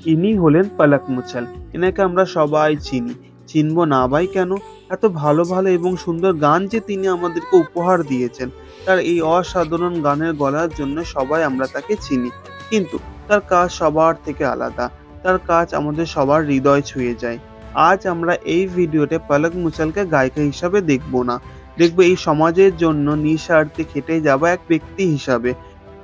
ইনি হলেন পলক মুছল। এনাকে আমরা সবাই চিনি। চিনব না ভাই কেন? এত ভালো ভালো এবং সুন্দর গান যে তিনি আমাদেরকে উপহার দিয়েছেন। তার এই অসাধারণ গানের গলার জন্য সবাই আমরা তাকে চিনি। কিন্তু তার কাজ সবার থেকে আলাদা। তার কাজ আমাদের সবার হৃদয় ছুঁয়ে যায়। আজ আমরা এই ভিডিওতে পলক মুছলকে গায়িকা হিসাবে দেখব না। দেখব এই সমাজের জন্য নিঃস্বার্থে খেটে যাওয়া এক ব্যক্তি হিসাবে।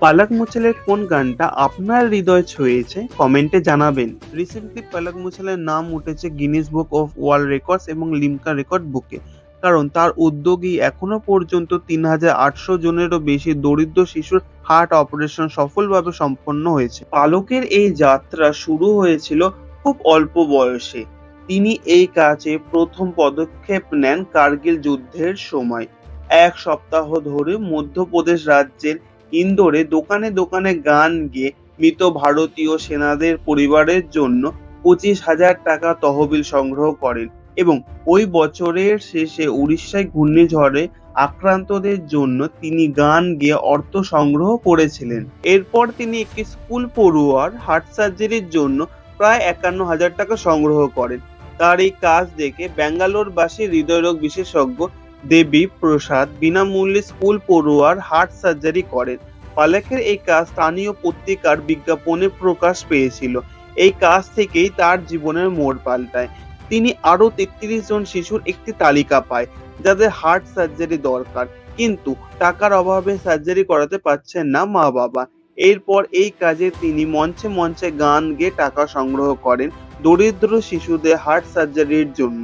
পলক মুছলের কোন গানটা আপনার হৃদয় ছুঁয়েছে কমেন্টে জানাবেন। রিসেন্টলি পলক মুছলের নাম উঠেছে Guinness book of world records এবং লিমকা রেকর্ড বুকে, কারণ তার উদ্যোগেই এখনো পর্যন্ত ৩,৮০০ জনেরও বেশি দরিদ্র শিশুর হার্ট অপারেশন সফলভাবে সম্পন্ন হয়েছে। পালকের এই যাত্রা শুরু হয়েছিল খুব অল্প বয়সে। তিনি এই কাজে প্রথম পদক্ষেপ নেন কার্গিল যুদ্ধের সময়। এক সপ্তাহ ধরে মধ্যপ্রদেশ রাজ্যের ইন্দোরে দোকানে দোকানে গান গেয়ে মৃত ভারতীয় সেনাদের পরিবারের জন্য ২৫,০০০ টাকা তহবিল সংগ্রহ করেন এবং ওই বছরের শেষে উড়িষ্যায় ঘূর্ণিঝড়ে আক্রান্তদের জন্য তিনি গান গেয়ে অর্থ সংগ্রহ করেছিলেন। এরপর তিনি একটি স্কুল পড়ুয়ার হার্ট সার্জারির জন্য প্রায় ৫১,০০০ টাকা সংগ্রহ করেন। তার এই কাজ দেখে ব্যাঙ্গালোরবাসী হৃদয়রোগ বিশেষজ্ঞ দেবী প্রসাদ বিনামূল্যে স্কুল পড়ুয়ার হার্ট সার্জারি করেন। পলকের এই কাজ স্থানীয় পত্রিকার বিজ্ঞাপনে প্রকাশ পেয়েছিল। এই কাজ থেকেই তার জীবনের মোড় পাল্টায়। তিনি আরো ৩৩ জন শিশুর একটি তালিকা পায় যাদের হার্ট সার্জারি দরকার, কিন্তু টাকার অভাবে সার্জারি করাতে পারছেন না মা বাবা। এরপর এই কাজে তিনি মঞ্চে মঞ্চে গান গেয়ে টাকা সংগ্রহ করেন দরিদ্র শিশুদের হার্ট সার্জারির জন্য।